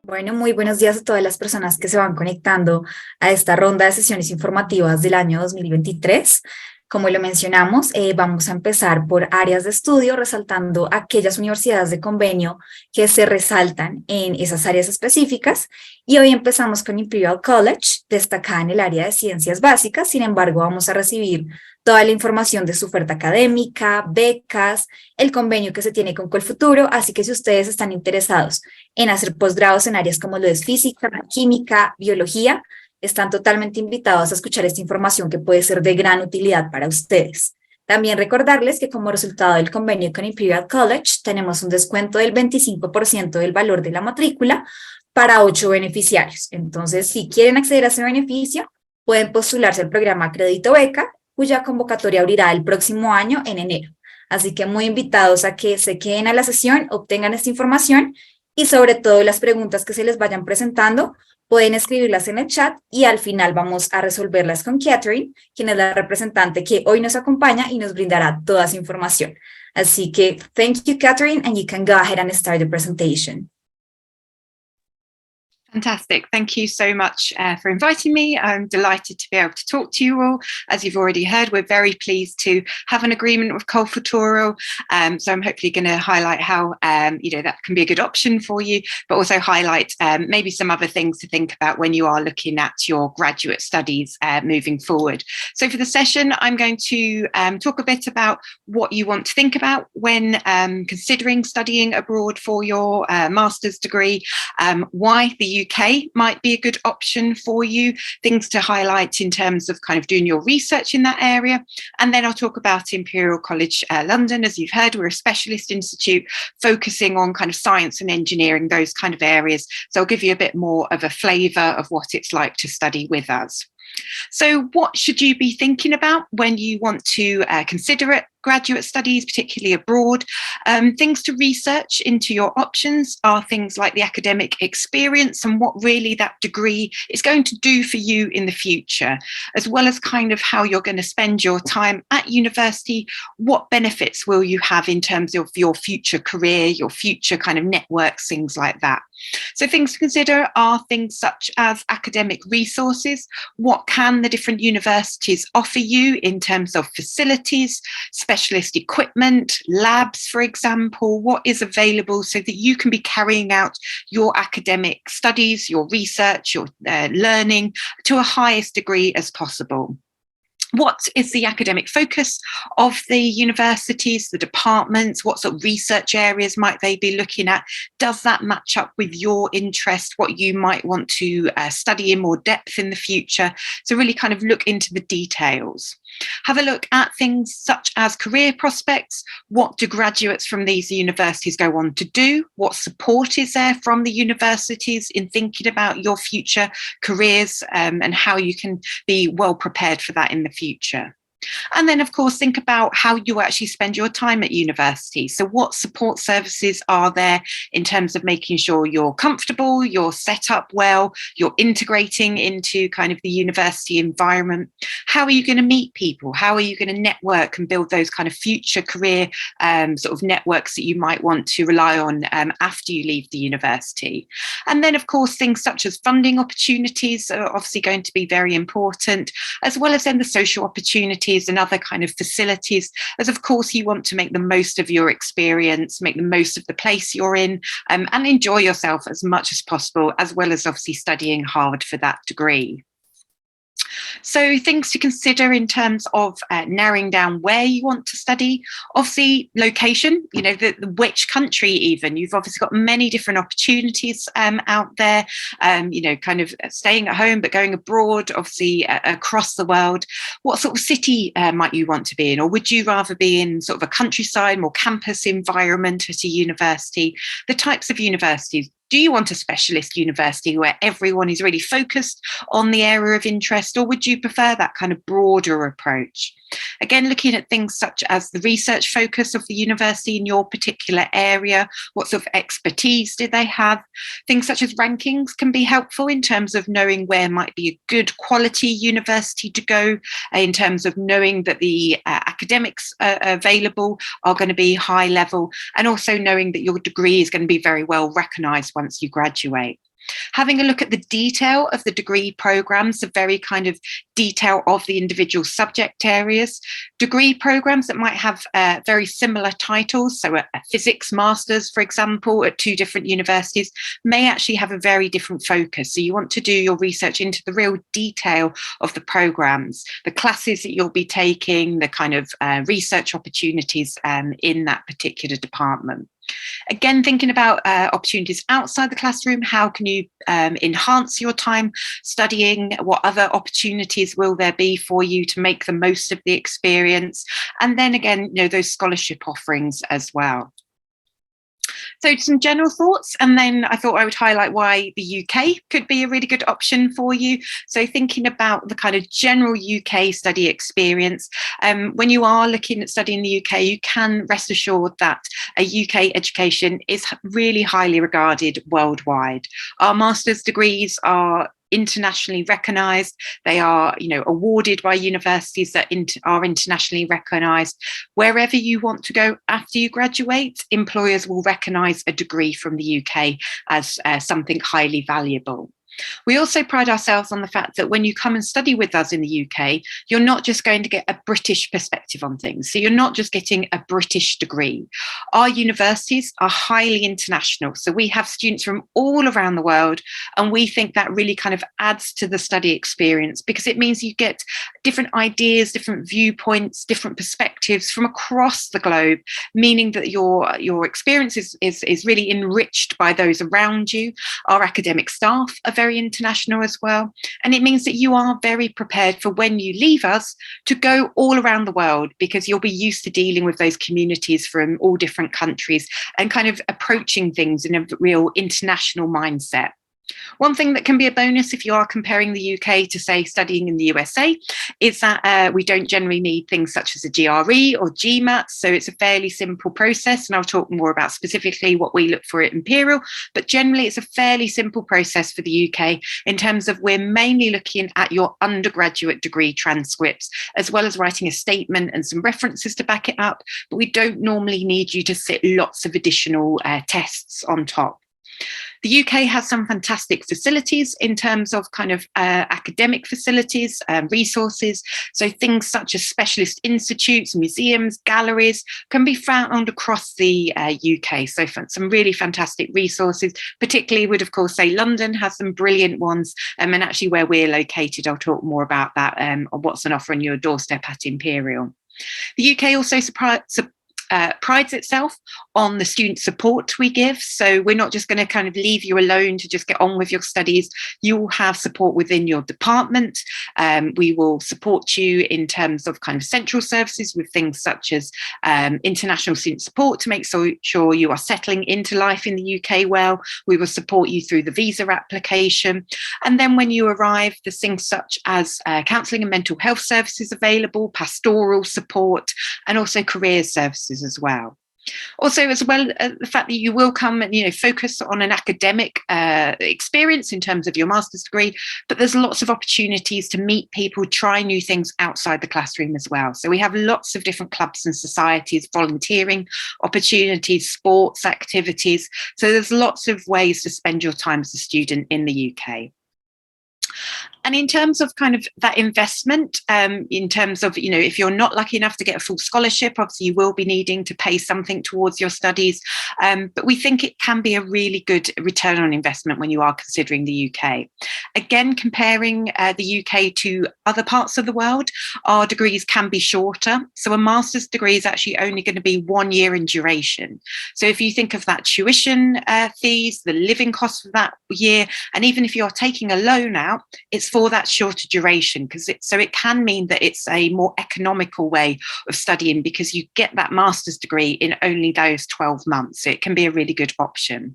Bueno, muy buenos días a todas las personas que se van conectando a esta ronda de sesiones informativas del año 2023. Como lo mencionamos, vamos a empezar por áreas de estudio, resaltando aquellas universidades de convenio que se resaltan en esas áreas específicas. Y hoy empezamos con Imperial College, destacada en el área de ciencias básicas. Sin embargo, vamos a recibir toda la información de su oferta académica, becas, el convenio que se tiene con Colfuturo. Así que si ustedes están interesados en hacer posgrados en áreas como lo es física, química, biología, están totalmente invitados a escuchar esta información que puede ser de gran utilidad para ustedes. También recordarles que como resultado del convenio con Imperial College tenemos un descuento del 25% del valor de la matrícula para 8 beneficiarios. Entonces, si quieren acceder a ese beneficio, pueden postularse al programa Crédito Beca, cuya convocatoria abrirá el próximo año en enero. Así que muy invitados a que se queden a la sesión, obtengan esta información y sobre todo las preguntas que se les vayan presentando, pueden escribirlas en el chat y al final vamos a resolverlas con Catherine, quien es la representante que hoy nos acompaña y nos brindará toda esa información. Así que, thank you, Catherine, and you can go ahead and start the presentation. Fantastic. Thank you so much for inviting me. I'm delighted to be able to talk to you all. As you've already heard, we're very pleased to have an agreement with Colfuturo. So I'm hopefully going to highlight how that can be a good option for you, but also highlight maybe some other things to think about when you are looking at your graduate studies moving forward. So for the session, I'm going to talk a bit about what you want to think about when considering studying abroad for your master's degree, why the UK might be a good option for you, things to highlight in terms of kind of doing your research in that area. And then I'll talk about Imperial College London. As you've heard, we're a specialist institute focusing on kind of science and engineering, those kind of areas. So I'll give you a bit more of a flavour of what it's like to study with us. So what should you be thinking about when you want to consider it? Graduate studies, particularly abroad. Things to research into your options are things like the academic experience and what really that degree is going to do for you in the future, as well as kind of how you're going to spend your time at university. What benefits will you have in terms of your future career, your future kind of networks, things like that. So things to consider are things such as academic resources. What can the different universities offer you in terms of facilities, specialist equipment, labs, for example? What is available so that you can be carrying out your academic studies, your research, your learning to a highest degree as possible? What is the academic focus of the universities, the departments? What sort of research areas might they be looking at? Does that match up with your interest, what you might want to study in more depth in the future? So really kind of look into the details. Have a look at things such as career prospects. What do graduates from these universities go on to do? What support is there from the universities in thinking about your future careers and how you can be well prepared for that in the future? And then, of course, think about how you actually spend your time at university. So what support services are there in terms of making sure you're comfortable, you're set up well, you're integrating into kind of the university environment? How are you going to meet people? How are you going to network and build those kind of future career sort of networks that you might want to rely on after you leave the university? And then, of course, things such as funding opportunities are obviously going to be very important, as well as then the social opportunities and other kind of facilities, as of course you want to make the most of your experience, make the most of the place you're in, and enjoy yourself as much as possible, as well as obviously studying hard for that degree. So things to consider in terms of narrowing down where you want to study. Obviously, location, which country even. You've obviously got many different opportunities out there, kind of staying at home, but going abroad, obviously across the world. What sort of city might you want to be in? Or would you rather be in sort of a countryside, more campus environment at a university? The types of universities. Do you want a specialist university where everyone is really focused on the area of interest, or would you prefer that kind of broader approach? Again, looking at things such as the research focus of the university in your particular area, what sort of expertise do they have? Things such as rankings can be helpful in terms of knowing where might be a good quality university to go, in terms of knowing that the academics available are going to be high level, and also knowing that your degree is going to be very well recognised once you graduate. Having a look at the detail of the degree programs, the very kind of detail of the individual subject areas. Degree programs that might have very similar titles, so a physics master's, for example, at two different universities, may actually have a very different focus. So you want to do your research into the real detail of the programs, the classes that you'll be taking, the kind of research opportunities in that particular department. Again, thinking about opportunities outside the classroom, how can you enhance your time studying? What other opportunities will there be for you to make the most of the experience? And then again, those scholarship offerings as well. So some general thoughts, and then I thought I would highlight why the UK could be a really good option for you. So thinking about the kind of general UK study experience, when you are looking at studying the UK, you can rest assured that a UK education is really highly regarded worldwide. Our master's degrees are internationally recognised. They are, awarded by universities that are internationally recognised. Wherever you want to go after you graduate, employers will recognise a degree from the UK as something highly valuable. We also pride ourselves on the fact that when you come and study with us in the UK, you're not just going to get a British perspective on things. So you're not just getting a British degree. Our universities are highly international. So we have students from all around the world. And we think that really kind of adds to the study experience, because it means you get different ideas, different viewpoints, different perspectives from across the globe, meaning that your experience is really enriched by those around you. Our academic staff are very international as well. And it means that you are very prepared for when you leave us to go all around the world, because you'll be used to dealing with those communities from all different countries and kind of approaching things in a real international mindset. One thing that can be a bonus if you are comparing the UK to, say, studying in the USA is that we don't generally need things such as a GRE or GMAT. So it's a fairly simple process. And I'll talk more about specifically what we look for at Imperial. But generally, it's a fairly simple process for the UK in terms of we're mainly looking at your undergraduate degree transcripts, as well as writing a statement and some references to back it up. But we don't normally need you to sit lots of additional tests on top. The UK has some fantastic facilities in terms of kind of academic facilities, resources. So things such as specialist institutes, museums, galleries can be found across the UK. So some really fantastic resources, particularly would, of course, say London has some brilliant ones. And actually where we're located, I'll talk more about that, or what's on offer on your doorstep at Imperial. The UK also prides itself on the student support we give. So we're not just going to kind of leave you alone to just get on with your studies. You will have support within your department. We will support you in terms of kind of central services with things such as international student support to make sure you are settling into life in the UK well. We will support you through the visa application. And then when you arrive, there's things such as counselling and mental health services available, pastoral support, and also career services as well. Also, as well, the fact that you will come and focus on an academic experience in terms of your master's degree, but there's lots of opportunities to meet people, try new things outside the classroom as well. So we have lots of different clubs and societies, volunteering opportunities, sports activities. So there's lots of ways to spend your time as a student in the UK. And in terms of kind of that investment, in terms of, if you're not lucky enough to get a full scholarship, obviously you will be needing to pay something towards your studies. But we think it can be a really good return on investment when you are considering the UK. Again, comparing the UK to other parts of the world, our degrees can be shorter. So a master's degree is actually only going to be 1 year in duration. So if you think of that tuition fees, the living costs for that year, and even if you're taking a loan out, it's for that shorter duration, so it can mean that it's a more economical way of studying, because you get that master's degree in only those 12 months. So it can be a really good option.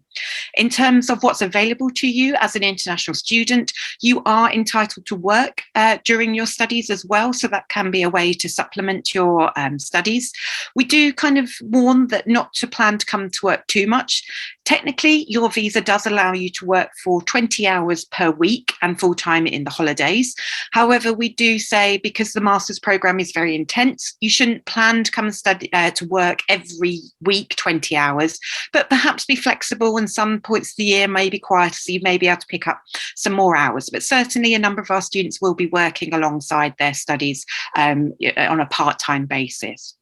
In terms of what's available to you as an international student, you are entitled to work during your studies as well. So that can be a way to supplement your studies. We do kind of warn that not to plan to come to work too much. Technically, your visa does allow you to work for 20 hours per week and full-time in the holidays. However, we do say, because the master's program is very intense, you shouldn't plan to come and study to work every week 20 hours, but perhaps be flexible, and some points of the year may be quieter, so you may be able to pick up some more hours. But certainly a number of our students will be working alongside their studies on a part-time basis.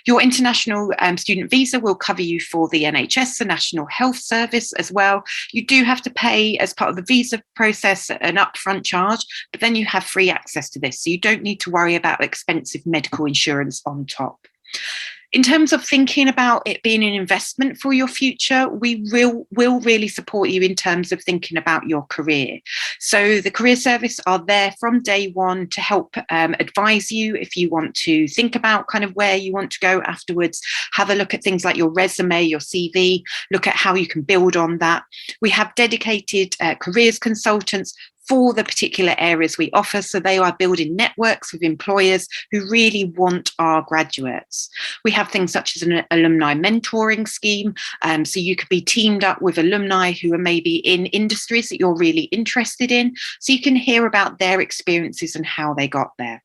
Your international student visa will cover you for the NHS, the National Health Service, as well. You do have to pay, as part of the visa process, an upfront charge, but then you have free access to this, so you don't need to worry about expensive medical insurance on top. In terms of thinking about it being an investment for your future, we will really support you in terms of thinking about your career. So the Career Service are there from day one to help advise you if you want to think about kind of where you want to go afterwards. Have a look at things like your resume, your CV, look at how you can build on that. We have dedicated careers consultants for the particular areas we offer. So they are building networks with employers who really want our graduates. We have things such as an alumni mentoring scheme. So you could be teamed up with alumni who are maybe in industries that you're really interested in, so you can hear about their experiences and how they got there.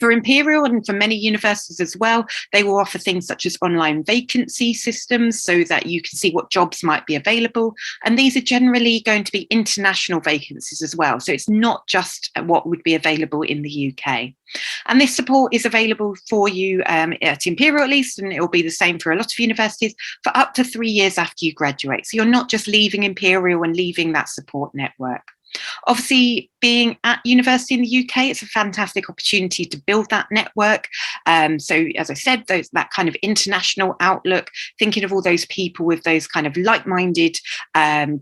For Imperial and for many universities as well, they will offer things such as online vacancy systems so that you can see what jobs might be available. And these are generally going to be international vacancies as well. So it's not just what would be available in the UK. And this support is available for you at Imperial at least, and it will be the same for a lot of universities, for up to 3 years after you graduate. So you're not just leaving Imperial and leaving that support network. Obviously, being at university in the UK, it's a fantastic opportunity to build that network. So, as I said, that kind of international outlook, thinking of all those people with those kind of like-minded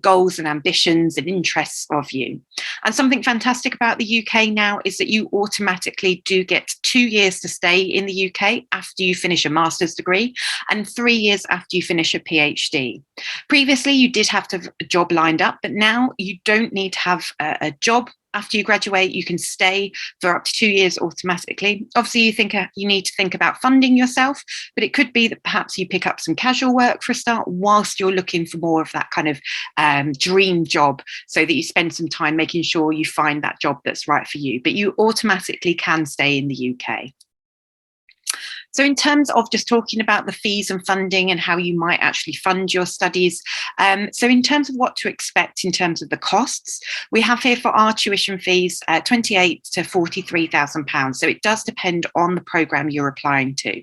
goals and ambitions and interests of you. And something fantastic about the UK now is that you automatically do get 2 years to stay in the UK after you finish a master's degree and 3 years after you finish a PhD. Previously, you did have to have a job lined up, but now you don't need to have a job after you graduate. You can stay for up to 2 years automatically. Obviously, you need to think about funding yourself, but it could be that perhaps you pick up some casual work for a start whilst you're looking for more of that kind of dream job, so that you spend some time making sure you find that job that's right for you. But you automatically can stay in the UK. So in terms of just talking about the fees and funding and how you might actually fund your studies, so in terms of what to expect in terms of the costs, we have here for our tuition fees £28,000 to £43,000. So it does depend on the programme you're applying to.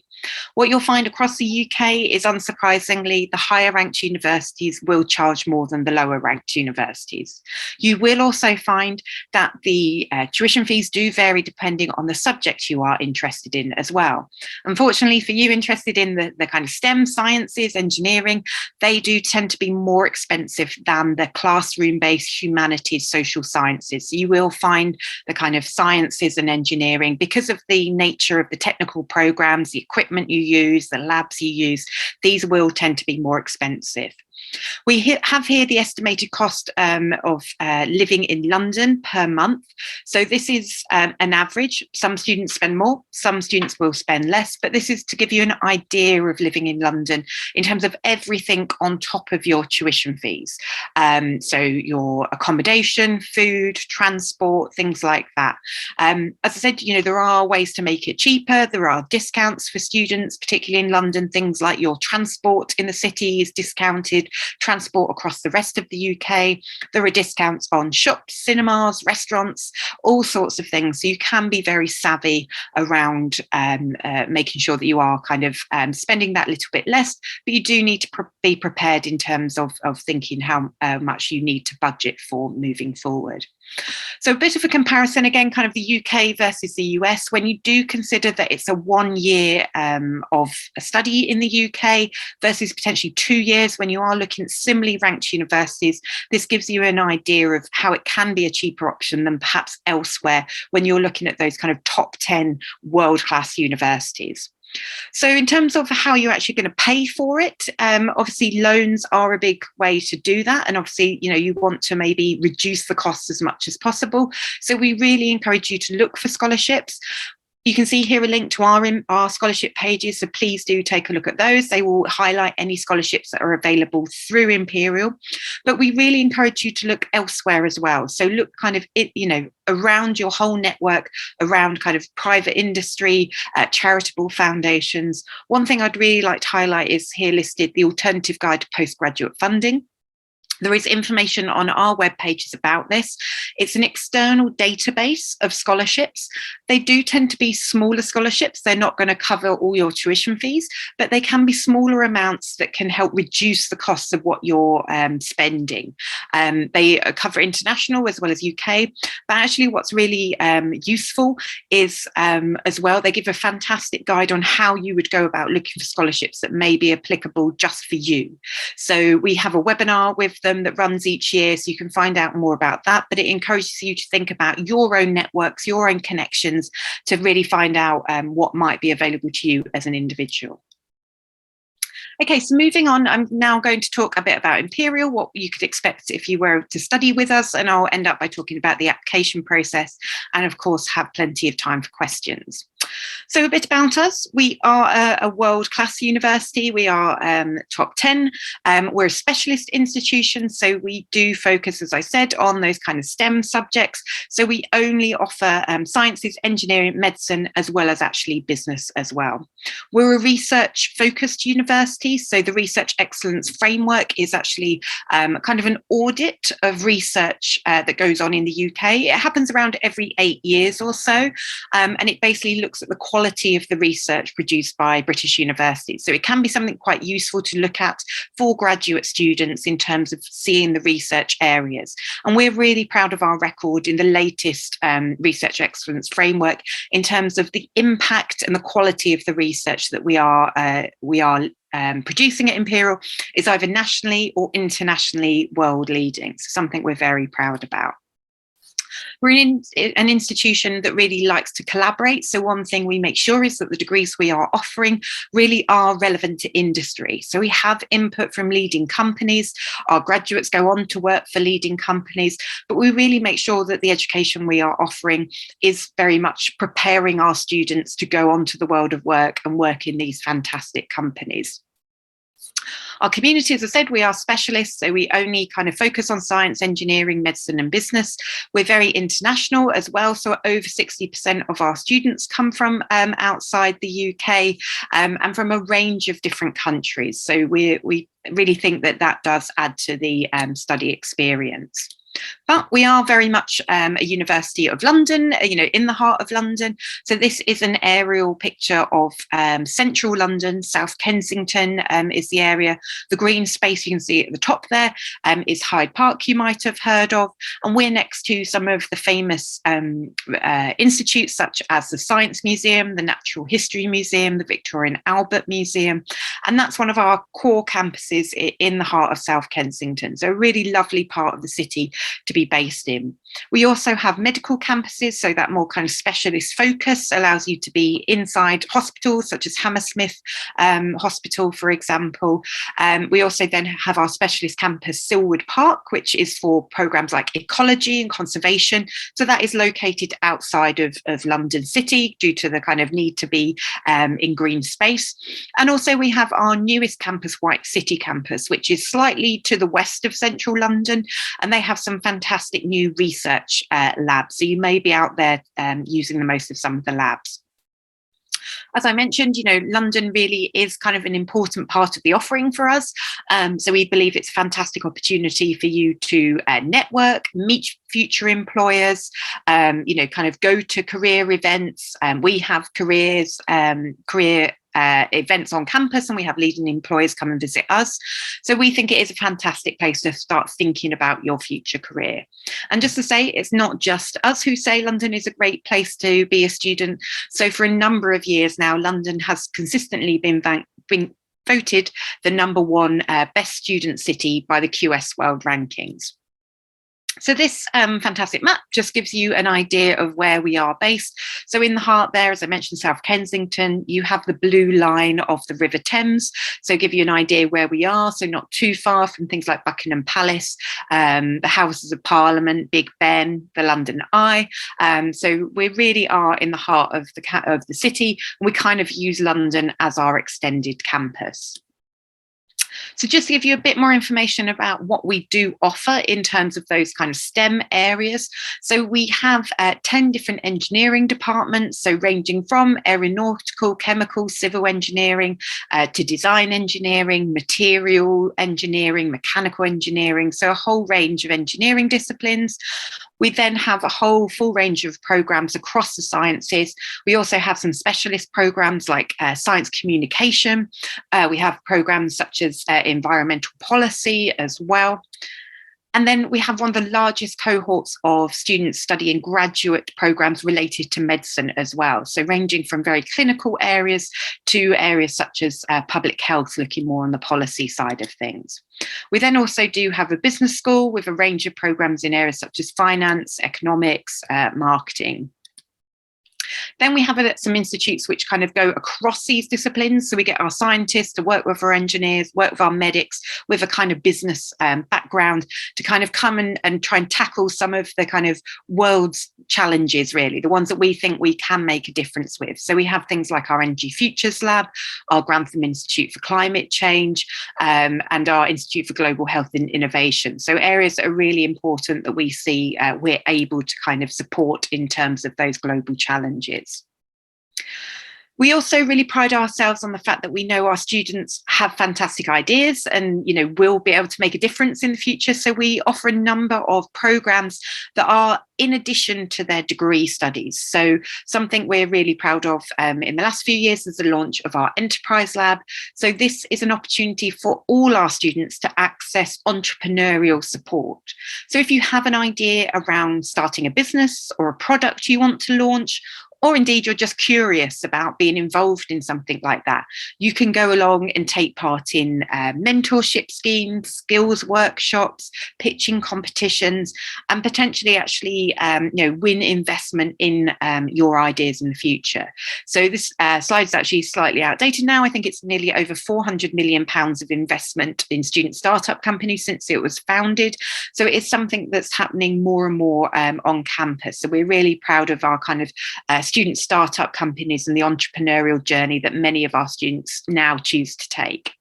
What you'll find across the UK is, unsurprisingly, the higher ranked universities will charge more than the lower ranked universities. You will also find that the tuition fees do vary depending on the subject you are interested in as well. Unfortunately for you interested in the kind of STEM, sciences, engineering, they do tend to be more expensive than the classroom-based humanities, social sciences. So you will find the kind of sciences and engineering, because of the nature of the technical programs, the equipment you use, the labs you use, these will tend to be more expensive. We have here the estimated cost of living in London per month. So this is an average. Some students spend more, some students will spend less, but this is to give you an idea of living in London in terms of everything on top of your tuition fees. So your accommodation, food, transport, things like that. As I said, there are ways to make it cheaper. There are discounts for students, particularly in London. Things like your transport in the city is discounted. Transport across the rest of the UK. There are discounts on shops, cinemas, restaurants, all sorts of things. So you can be very savvy around making sure that you are kind of spending that little bit less, but you do need to be prepared in terms of thinking how much you need to budget for moving forward. So a bit of a comparison again, kind of the UK versus the US. When you do consider that it's a 1 year of a study in the UK versus potentially 2 years when you are looking at similarly ranked universities, this gives you an idea of how it can be a cheaper option than perhaps elsewhere when you're looking at those kind of top 10 world-class universities. So in terms of how you're actually going to pay for it, obviously loans are a big way to do that. And obviously, you want to maybe reduce the costs as much as possible. So we really encourage you to look for scholarships. You can see here a link to our scholarship pages, so please do take a look at those. They will highlight any scholarships that are available through Imperial, but we really encourage you to look elsewhere as well. So look kind of, around your whole network, around kind of private industry, charitable foundations. One thing I'd really like to highlight is here listed the Alternative Guide to Postgraduate Funding. There is information on our web pages about this. It's an external database of scholarships. They do tend to be smaller scholarships. They're not going to cover all your tuition fees, but they can be smaller amounts that can help reduce the costs of what you're spending. They cover international as well as UK, but actually what's really useful is as well, they give a fantastic guide on how you would go about looking for scholarships that may be applicable just for you. So we have a webinar with them that runs each year, so you can find out more about that, but it encourages you to think about your own networks, your own connections, to really find out what might be available to you as an individual. Okay, so moving on, I'm now going to talk a bit about Imperial, what you could expect if you were to study with us, and I'll end up by talking about the application process and of course have plenty of time for questions. So a bit about us. We are a world-class university. We are top 10. We're a specialist institution, so we do focus, as I said, on those kind of STEM subjects. So we only offer sciences, engineering, medicine, as well as actually business as well. We're a research-focused university, so the Research Excellence Framework is actually kind of an audit of research that goes on in the UK. It happens around every 8 years or so, and it basically looks at the quality of the research produced by British universities. So it can be something quite useful to look at for graduate students in terms of seeing the research areas. And we're really proud of our record in the latest Research Excellence Framework in terms of the impact and the quality of the research that we are producing at Imperial is either nationally or internationally world leading. So something we're very proud about. We're in an institution that really likes to collaborate. So one thing we make sure is that the degrees we are offering really are relevant to industry. So we have input from leading companies. Our graduates go on to work for leading companies, but we really make sure that the education we are offering is very much preparing our students to go on to the world of work and work in these fantastic companies. Our community, as I said, we are specialists, so we only kind of focus on science, engineering, medicine and business. We're very international as well, so over 60% of our students come from outside the UK and from a range of different countries. So we really think that that does add to the study experience. But we are very much a University of London, in the heart of London. So this is an aerial picture of central London. South Kensington is the area. The green space you can see at the top there is Hyde Park, you might have heard of. And we're next to some of the famous institutes such as the Science Museum, the Natural History Museum, the Victoria and Albert Museum. And that's one of our core campuses in the heart of South Kensington. So a really lovely part of the city to be based in. We also have medical campuses, so that more kind of specialist focus allows you to be inside hospitals such as Hammersmith Hospital, for example. We also then have our specialist campus, Silwood Park, which is for programs like ecology and conservation. So that is located outside of London City due to the kind of need to be in green space. And also we have our newest campus, White City campus, which is slightly to the west of central London, and they have some fantastic new research labs. So you may be out there using the most of some of the labs. As I mentioned, London really is kind of an important part of the offering for us. So we believe it's a fantastic opportunity for you to network, meet future employers, kind of go to career events. We have career events on campus, and we have leading employers come and visit us. So we think it is a fantastic place to start thinking about your future career. And just to say, it's not just us who say London is a great place to be a student. So for a number of years now, London has consistently been voted the #1 best student city by the QS World Rankings. So this fantastic map just gives you an idea of where we are based. So in the heart there, as I mentioned, South Kensington, you have the blue line of the River Thames. So give you an idea where we are. So not too far from things like Buckingham Palace, the Houses of Parliament, Big Ben, the London Eye. So we really are in the heart of the city. And we kind of use London as our extended campus. So just to give you a bit more information about what we do offer in terms of those kind of STEM areas. So we have 10 different engineering departments, so ranging from aeronautical, chemical, civil engineering, to design engineering, material engineering, mechanical engineering, so a whole range of engineering disciplines. We then have a whole full range of programs across the sciences. We also have some specialist programs like science communication. We have programs such as environmental policy as well. And then we have one of the largest cohorts of students studying graduate programs related to medicine as well. So ranging from very clinical areas to areas such as public health, looking more on the policy side of things. We then also do have a business school with a range of programs in areas such as finance, economics, marketing. Then we have some institutes which kind of go across these disciplines. So we get our scientists to work with our engineers, work with our medics with a kind of business background to kind of come and try and tackle some of the kind of world's challenges, really, the ones that we think we can make a difference with. So we have things like our Energy Futures Lab, our Grantham Institute for Climate Change, and our Institute for Global Health and Innovation. So areas that are really important that we see we're able to kind of support in terms of those global challenges. We also really pride ourselves on the fact that we know our students have fantastic ideas and, you know, will be able to make a difference in the future. So we offer a number of programs that are in addition to their degree studies. So something we're really proud of in the last few years is the launch of our Enterprise Lab. So this is an opportunity for all our students to access entrepreneurial support. So if you have an idea around starting a business or a product you want to launch, or indeed you're just curious about being involved in something like that, you can go along and take part in mentorship schemes, skills workshops, pitching competitions, and potentially actually win investment in your ideas in the future. So this slide is actually slightly outdated now. I think it's nearly over £400 million of investment in student startup companies since it was founded. So it is something that's happening more and more on campus. So we're really proud of our kind of student startup companies and the entrepreneurial journey that many of our students now choose to take.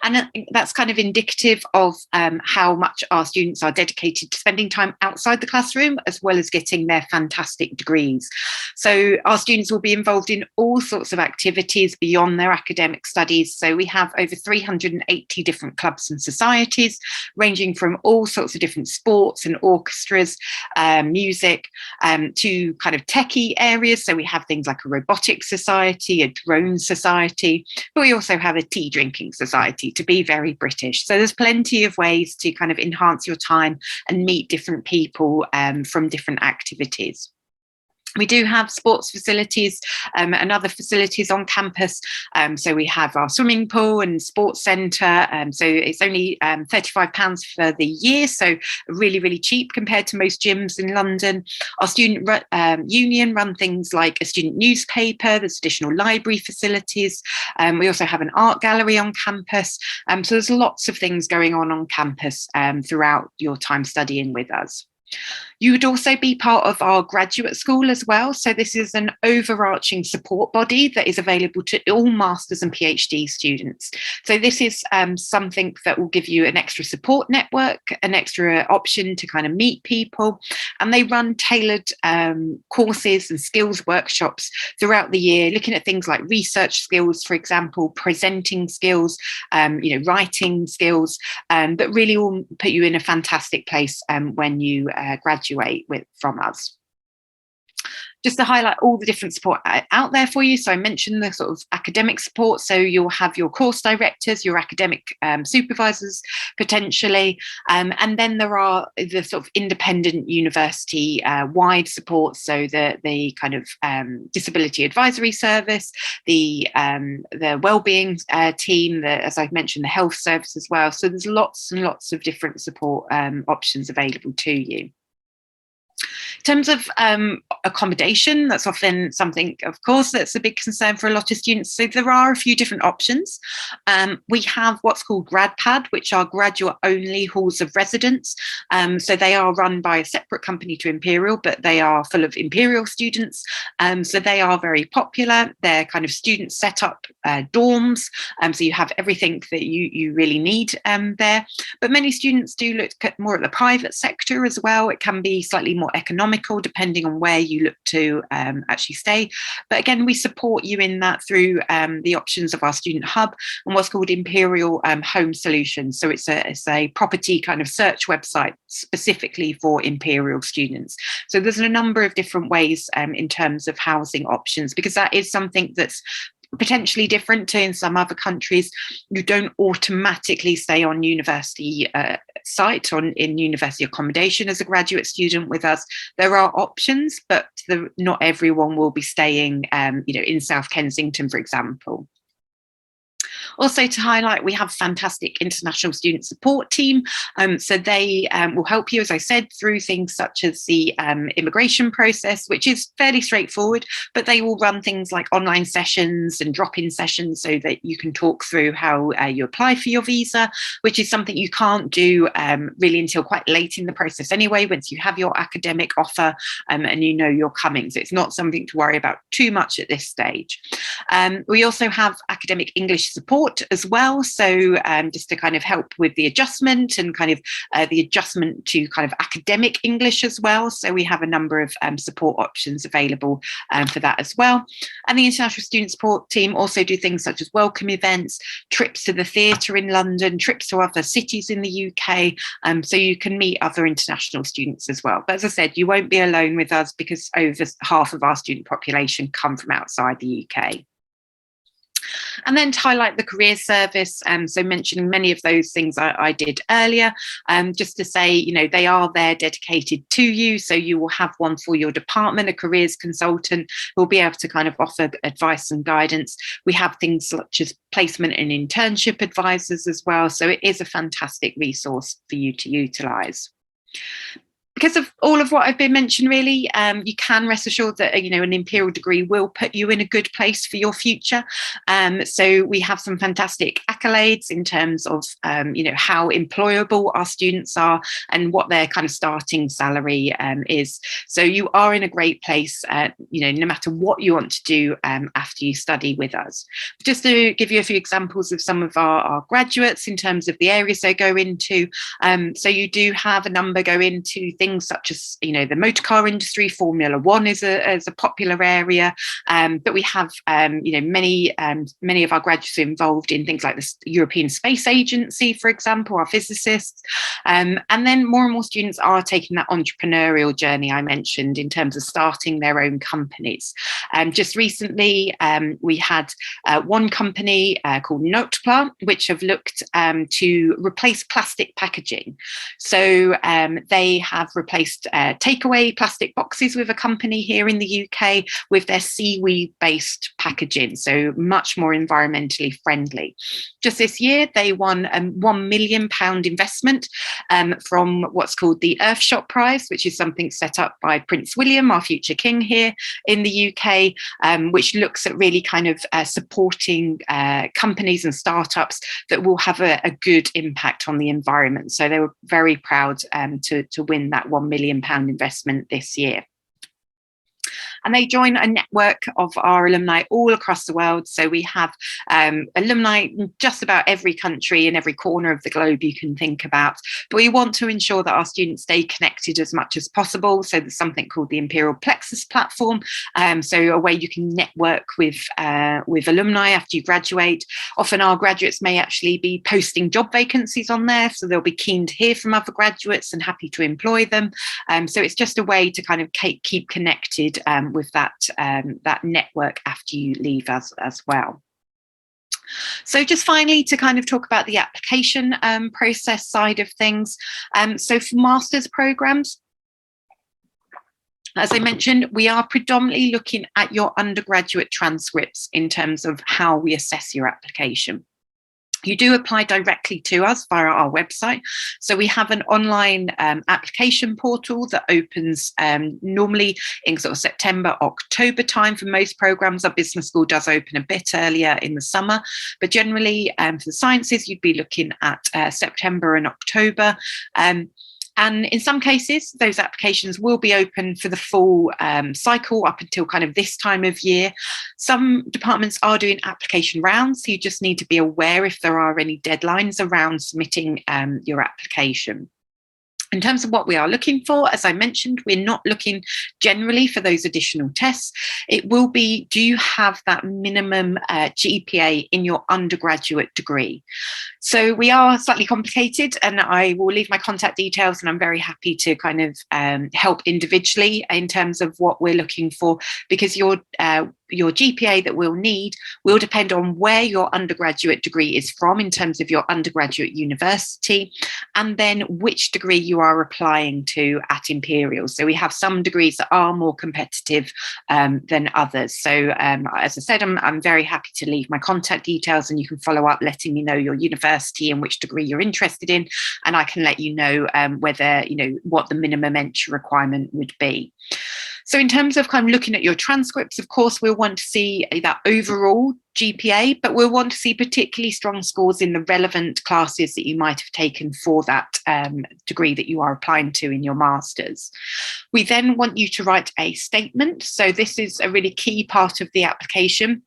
And that's kind of indicative of how much our students are dedicated to spending time outside the classroom, as well as getting their fantastic degrees. So our students will be involved in all sorts of activities beyond their academic studies. So we have over 380 different clubs and societies, ranging from all sorts of different sports and orchestras, music, to kind of techie areas. So we have things like a robotics society, a drone society, but we also have a tea drinking society, to be very British. So there's plenty of ways to kind of enhance your time and meet different people from different activities. We do have sports facilities and other facilities on campus. So we have our swimming pool and sports centre. So it's only £35 for the year. So really, really cheap compared to most gyms in London. Our student union run things like a student newspaper. There's additional library facilities. We also have an art gallery on campus. So there's lots of things going on campus throughout your time studying with us. You would also be part of our graduate school as well. So this is an overarching support body that is available to all Masters and PhD students. So this is something that will give you an extra support network, an extra option to kind of meet people. And they run tailored courses and skills workshops throughout the year, looking at things like research skills, for example, presenting skills, writing skills, that really will put you in a fantastic place when you graduate from us. Just to highlight all the different support out there for you. So I mentioned the sort of academic support. So you'll have your course directors, your academic supervisors, potentially. And then there are the sort of independent university wide support. So the kind of disability advisory service, the wellbeing team, as I've mentioned, the health service as well. So there's lots and lots of different support options available to you. In terms of accommodation, that's often something, of course, that's a big concern for a lot of students. So there are a few different options. We have what's called GradPad, which are graduate-only halls of residence. So they are run by a separate company to Imperial, but they are full of Imperial students. So they are very popular. They're kind of student set-up dorms. So you have everything that you really need there. But many students do look more at the private sector as well. It can be slightly more economical depending on where you look to actually stay. But again, we support you in that through the options of our student hub and what's called Imperial Home Solutions. So it's a property kind of search website specifically for Imperial students. So there's a number of different ways in terms of housing options, because that is something that's potentially different to in some other countries. You don't automatically stay on university site in university accommodation as a graduate student with us. There are options, but not everyone will be staying in South Kensington, for example. Also, to highlight, we have a fantastic international student support team. So they will help you, as I said, through things such as the immigration process, which is fairly straightforward, but they will run things like online sessions and drop-in sessions so that you can talk through how you apply for your visa, which is something you can't do really until quite late in the process anyway, once you have your academic offer and you know you're coming. So it's not something to worry about too much at this stage. We also have academic English support as well. So just to kind of help with the adjustment and kind of the adjustment to kind of academic English as well. So we have a number of support options available for that as well. And the international student support team also do things such as welcome events, trips to the theatre in London, trips to other cities in the UK. So you can meet other international students as well. But as I said, you won't be alone with us because over half of our student population come from outside the UK. And then to highlight the career service, so mentioning many of those things I did earlier, just to say, they are there dedicated to you. So you will have one for your department, a careers consultant who will be able to kind of offer advice and guidance. We have things such as placement and internship advisors as well. So it is a fantastic resource for you to utilise. Because of all of what I've been mentioned, really, you can rest assured that an Imperial degree will put you in a good place for your future. So we have some fantastic accolades in terms of how employable our students are and what their kind of starting salary is. So you are in a great place, no matter what you want to do after you study with us. Just to give you a few examples of some of our graduates in terms of the areas they go into. So you do have a number go into things such as the motor car industry. Formula One is a popular area, but we have many of our graduates are involved in things like the European Space Agency, for example, our physicists, and then more and more students are taking that entrepreneurial journey I mentioned in terms of starting their own companies. Just recently we had one company called Notepla, which have looked to replace plastic packaging. So they have replaced takeaway plastic boxes with a company here in the UK with their seaweed-based packaging, so much more environmentally friendly. Just this year, they won a £1 million investment from what's called the Earthshot Prize, which is something set up by Prince William, our future king here in the UK, which looks at really kind of supporting companies and startups that will have a good impact on the environment. So they were very proud to win that £1 million investment this year. And they join a network of our alumni all across the world. So we have alumni in just about every country in every corner of the globe you can think about. But we want to ensure that our students stay connected as much as possible. So there's something called the Imperial Plexus platform. So a way you can network with alumni after you graduate. Often our graduates may actually be posting job vacancies on there. So they'll be keen to hear from other graduates and happy to employ them. So it's just a way to kind of keep connected with that network after you leave as well. So just finally, to kind of talk about the application process side of things. So for master's programs, as I mentioned, we are predominantly looking at your undergraduate transcripts in terms of how we assess your application. You do apply directly to us via our website. So we have an online application portal that opens normally in sort of September, October time for most programs. Our business school does open a bit earlier in the summer, but generally for the sciences, you'd be looking at September and October. And in some cases, those applications will be open for the full cycle up until kind of this time of year. Some departments are doing application rounds, so you just need to be aware if there are any deadlines around submitting your application. In terms of what we are looking for, as I mentioned, we're not looking generally for those additional tests. It will be, do you have that minimum GPA in your undergraduate degree? So we are slightly complicated, and I will leave my contact details, and I'm very happy to kind of help individually in terms of what we're looking for, because your GPA that we'll need will depend on where your undergraduate degree is from in terms of your undergraduate university, and then which degree you are applying to at Imperial. So we have some degrees that are more competitive than others. So as I said, I'm very happy to leave my contact details, and you can follow up letting me know your university and which degree you're interested in, and I can let you know whether, what the minimum entry requirement would be. So in terms of kind of looking at your transcripts, of course, we'll want to see that overall GPA, but we'll want to see particularly strong scores in the relevant classes that you might have taken for that degree that you are applying to in your master's. We then want you to write a statement. So this is a really key part of the application.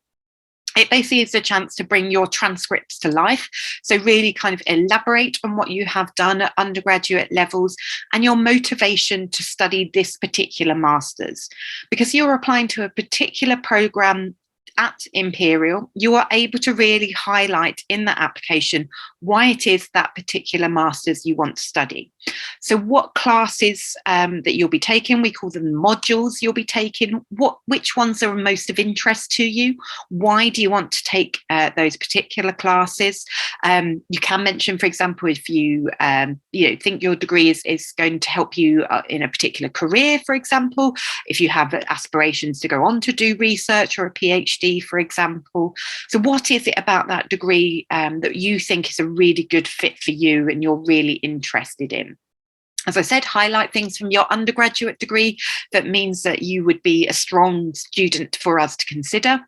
It basically is a chance to bring your transcripts to life. So really kind of elaborate on what you have done at undergraduate levels and your motivation to study this particular master's. Because you're applying to a particular program at Imperial, you are able to really highlight in that application why it is that particular master's you want to study. So what classes that you'll be taking, we call them modules you'll be taking, which ones are most of interest to you, why do you want to take those particular classes. You can mention, for example, if you think your degree is going to help you in a particular career, for example, if you have aspirations to go on to do research or a PhD, for example. So what is it about that degree that you think is a really good fit for you and you're really interested in? As I said, highlight things from your undergraduate degree that means that you would be a strong student for us to consider.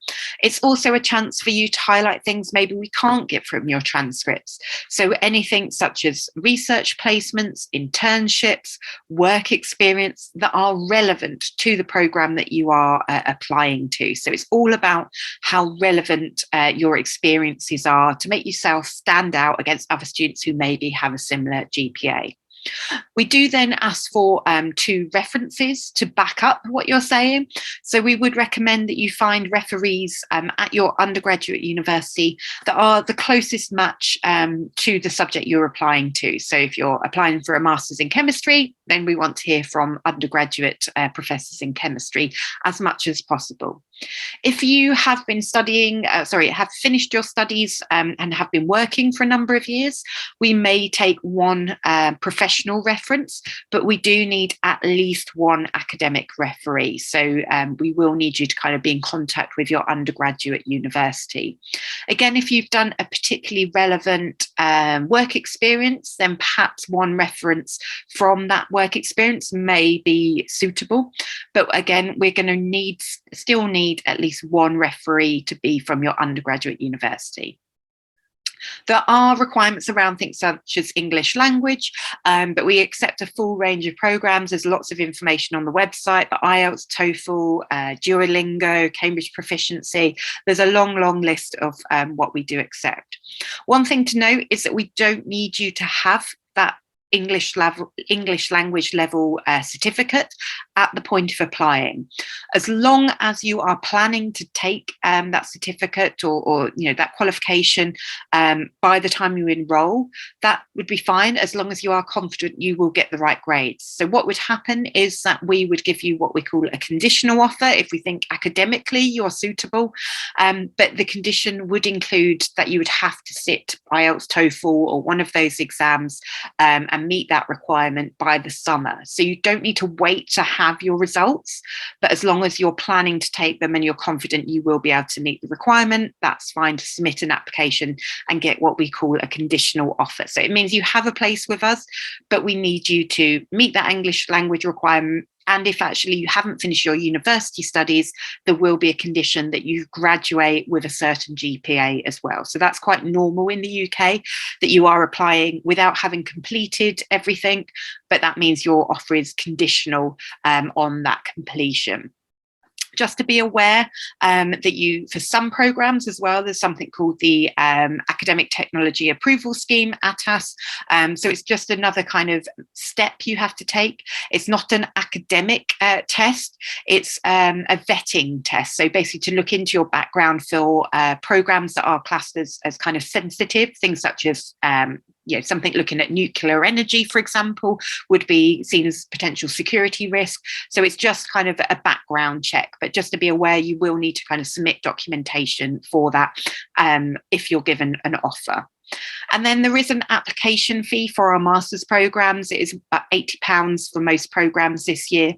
It's also a chance for you to highlight things maybe we can't get from your transcripts. So anything such as research placements, internships, work experience that are relevant to the program that you are applying to. So it's all about how relevant your experiences are to make yourself stand out against other students who maybe have a similar GPA. We do then ask for 2 references to back up what you're saying. So we would recommend that you find referees at your undergraduate university that are the closest match to the subject you're applying to. So if you're applying for a master's in chemistry, then we want to hear from undergraduate professors in chemistry as much as possible. If you have been studying, have finished your studies and have been working for a number of years, we may take 1 professional reference, but we do need at least 1 academic referee. So we will need you to kind of be in contact with your undergraduate university. Again, if you've done a particularly relevant work experience, then perhaps 1 reference from that work experience may be suitable. But again, we're going to still need at least 1 referee to be from your undergraduate university. There are requirements around things such as English language, but we accept a full range of programs. There's lots of information on the website, the IELTS, TOEFL, Duolingo, Cambridge Proficiency. There's a long, long list of what we do accept. One thing to note is that we don't need you to have that English language level certificate at the point of applying. As long as you are planning to take that certificate or that qualification by the time you enroll, that would be fine, as long as you are confident you will get the right grades. So what would happen is that we would give you what we call a conditional offer if we think academically you're suitable, but the condition would include that you would have to sit IELTS, TOEFL or one of those exams and meet that requirement by the summer. So you don't need to wait to have your results, but as long as you're planning to take them and you're confident you will be able to meet the requirement, that's fine to submit an application and get what we call a conditional offer. So it means you have a place with us, but we need you to meet that English language requirement. And if actually you haven't finished your university studies, there will be a condition that you graduate with a certain GPA as well. So that's quite normal in the UK, that you are applying without having completed everything, but that means your offer is conditional on that completion. Just to be aware that for some programs as well, there's something called the Academic Technology Approval Scheme, ATAS. So it's just another kind of step you have to take. It's not an academic test, it's a vetting test. So basically to look into your background for programs that are classed as kind of sensitive, things such as something looking at nuclear energy, for example, would be seen as potential security risk. So it's just kind of a background check, but just to be aware, you will need to kind of submit documentation for that if you're given an offer. And then there is an application fee for our master's programs. It is about £80 for most programs this year.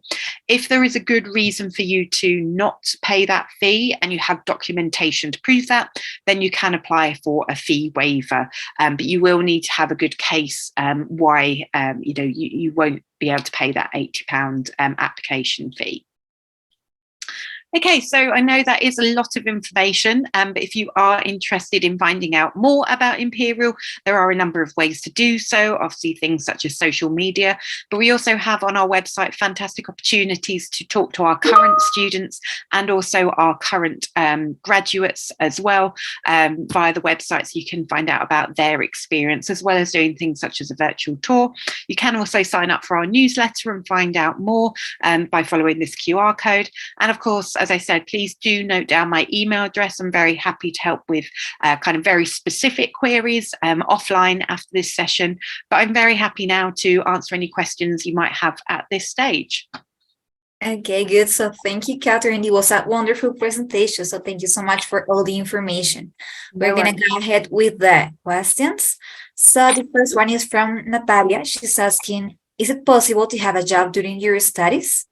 If there is a good reason for you to not pay that fee and you have documentation to prove that, then you can apply for a fee waiver. But you will need to have a good case why you won't be able to pay that £80 application fee. Okay, so I know that is a lot of information, but if you are interested in finding out more about Imperial, there are a number of ways to do so, obviously things such as social media, but we also have on our website fantastic opportunities to talk to our current students and also our current graduates as well via the websites. You can find out about their experience as well as doing things such as a virtual tour. You can also sign up for our newsletter and find out more by following this QR code. And of course, as I said, please do note down my email address. I'm very happy to help with kind of very specific queries offline after this session, but I'm very happy now to answer any questions you might have at this stage. Okay, good. So thank you, Catherine. It was a wonderful presentation. So thank you so much for all the information. We're going to go ahead with the questions. So the first one is from Natalia. She's asking, is it possible to have a job during your studies?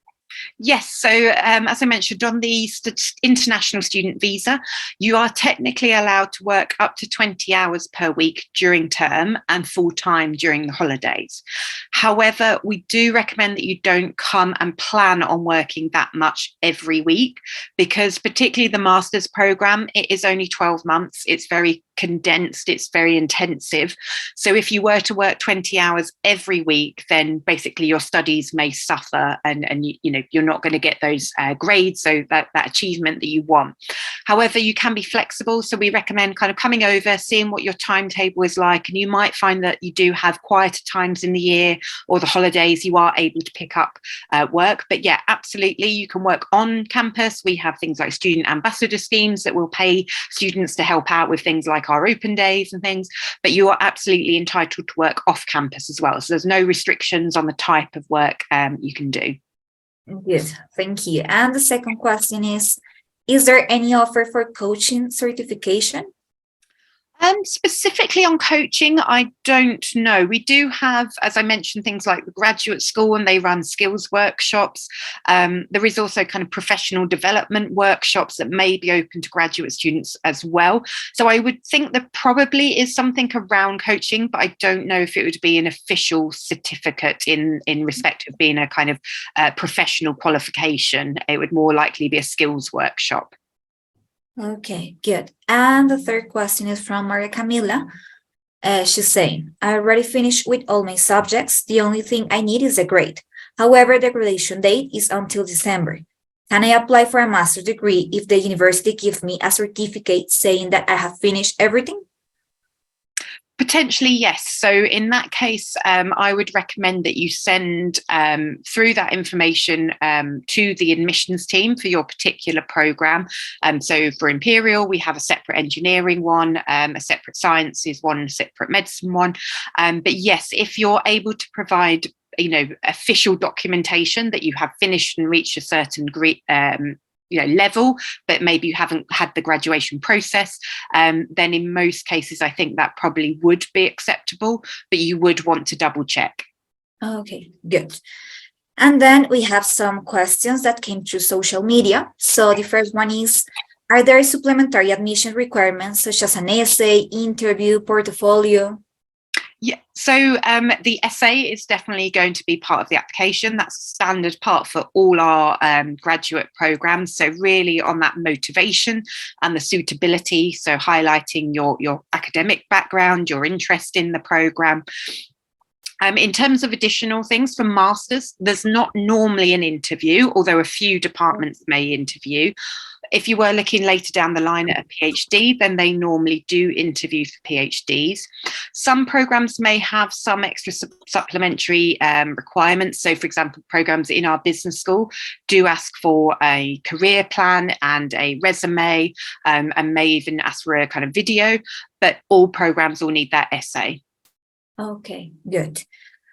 Yes, so as I mentioned, on the international student visa, you are technically allowed to work up to 20 hours per week during term and full-time during the holidays. However, we do recommend that you don't come and plan on working that much every week, because particularly the master's program, it is only 12 months. It's very condensed, it's very intensive. So if you were to work 20 hours every week, then basically your studies may suffer and you're not going to get those grades, so that achievement that you want. However, you can be flexible. So we recommend kind of coming over, seeing what your timetable is like, and you might find that you do have quieter times in the year or the holidays, you are able to pick up work. But yeah, absolutely, you can work on campus. We have things like student ambassador schemes that will pay students to help out with things like our open days and things, but you are absolutely entitled to work off campus as well. So there's no restrictions on the type of work you can do. Good, thank you. And the second question is there any offer for coaching certification? Specifically on coaching, I don't know. We do have, as I mentioned, things like the graduate school, and they run skills workshops. There is also kind of professional development workshops that may be open to graduate students as well. So I would think there probably is something around coaching, but I don't know if it would be an official certificate in respect of being a kind of professional qualification. It would more likely be a skills workshop. Okay, good. And the third question is from Maria Camila. She's saying, I already finished with all my subjects. The only thing I need is a grade. However, the graduation date is until December. Can I apply for a master's degree if the university gives me a certificate saying that I have finished everything? Potentially, yes. So in that case, I would recommend that you send through that information to the admissions team for your particular program. So for Imperial, we have a separate engineering one, a separate sciences one, a separate medicine one. But yes, if you're able to provide official documentation that you have finished and reached a certain level, but maybe you haven't had the graduation process, then in most cases I think that probably would be acceptable, but you would want to double check. Okay, good. And then we have some questions that came through social media. So the first one is, are there supplementary admission requirements such as an essay, interview, portfolio? Yeah, so the essay is definitely going to be part of the application. That's a standard part for all our graduate programs. So really on that motivation and the suitability, so highlighting your academic background, your interest in the program. In terms of additional things for masters, there's not normally an interview, although a few departments may interview. If you were looking later down the line at a PhD, then they normally do interview for PhDs. Some programs may have some extra supplementary requirements. So, for example, programs in our business school do ask for a career plan and a resume, and may even ask for a kind of video, but all programs will need that essay. Okay, good.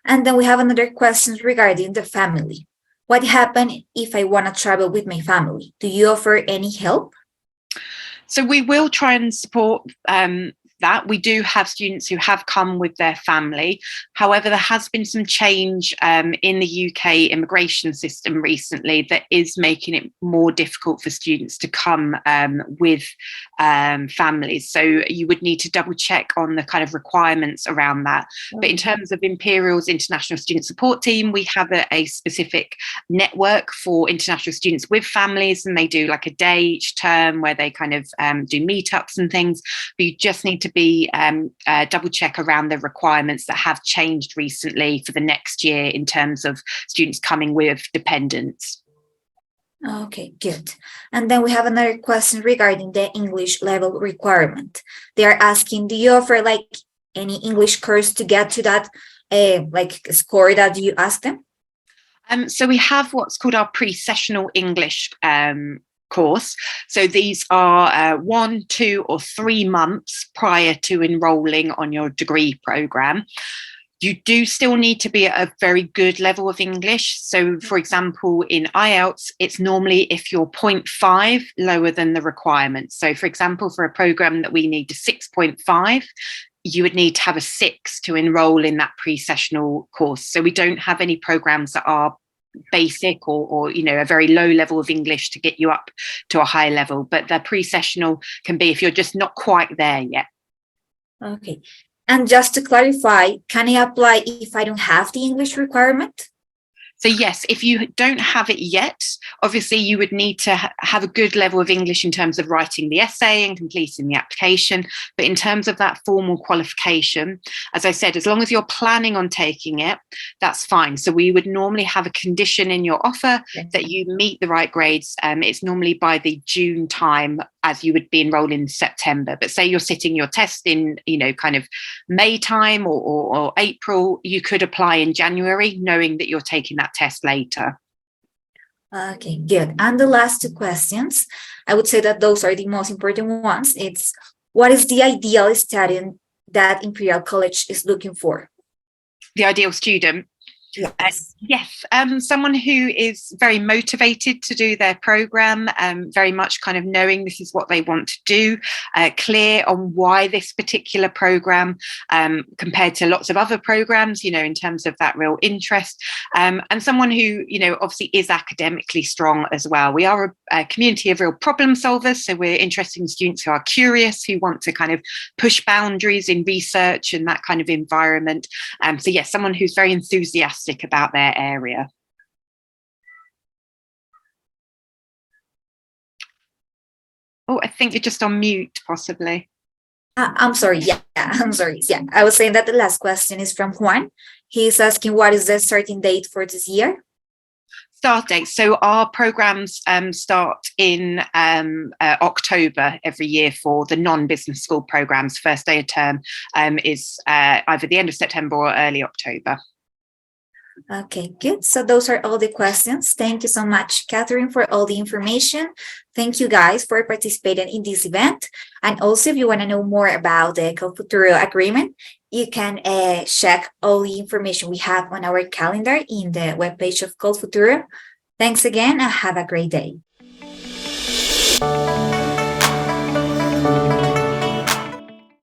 And then we have another question regarding the family. What happens if I want to travel with my family? Do you offer any help? So we will try and support that. We do have students who have come with their family. However, there has been some change in the UK immigration system recently that is making it more difficult for students to come with families. So you would need to double check on the kind of requirements around that. But in terms of Imperial's International Student Support Team, we have a specific network for international students with families, and they do like a day each term where they kind of do meetups and things. But you just need to be double check around the requirements that have changed recently for the next year in terms of students coming with dependents. Okay, good. And then we have another question regarding the English level requirement. They are asking, do you offer like any English course to get to that score that you ask them? So we have what's called our pre-sessional English course. So these are 1, 2, or 3 months prior to enrolling on your degree program. You do still need to be at a very good level of English. So, for example, in IELTS, it's normally if you're 0.5 lower than the requirement. So, for example, for a program that we need a 6.5, you would need to have a 6 to enroll in that pre-sessional course. So we don't have any programs that are basic or a very low level of English to get you up to a high level, but the pre-sessional can be if you're just not quite there yet. Okay. And just to clarify, can I apply if I don't have the English requirement? So yes, if you don't have it yet, obviously you would need to have a good level of English in terms of writing the essay and completing the application. But in terms of that formal qualification, as I said, as long as you're planning on taking it, that's fine. So we would normally have a condition in your offer that you meet the right grades. It's normally by the June time, as you would be enrolled in September. But say you're sitting your test in, kind of May time or April, you could apply in January, knowing that you're taking that test later. Okay, good. And the last 2 questions, I would say that those are the most important ones. It's, what is the ideal student that Imperial College is looking for? The ideal student? Yes, someone who is very motivated to do their program, very much kind of knowing this is what they want to do, clear on why this particular program compared to lots of other programs, in terms of that real interest, and someone who, obviously is academically strong as well. We are a community of real problem solvers, so we're interested in students who are curious, who want to kind of push boundaries in research and that kind of environment. So yes, someone who's very enthusiastic about their area. Oh, I think you're just on mute, possibly. I'm sorry. Yeah, I'm sorry. Yeah, I was saying that the last question is from Juan. He's asking, what is the starting date for this year? Start dates. So our programs start in October every year for the non-business school programs. First day of term is either the end of September or early October. Okay, good. So those are all the questions. Thank you so much, Catherine, for all the information. Thank you guys for participating in this event. And also, if you want to know more about the Colfuturo agreement, you can check all the information we have on our calendar in the webpage of Colfuturo. Thanks again and have a great day.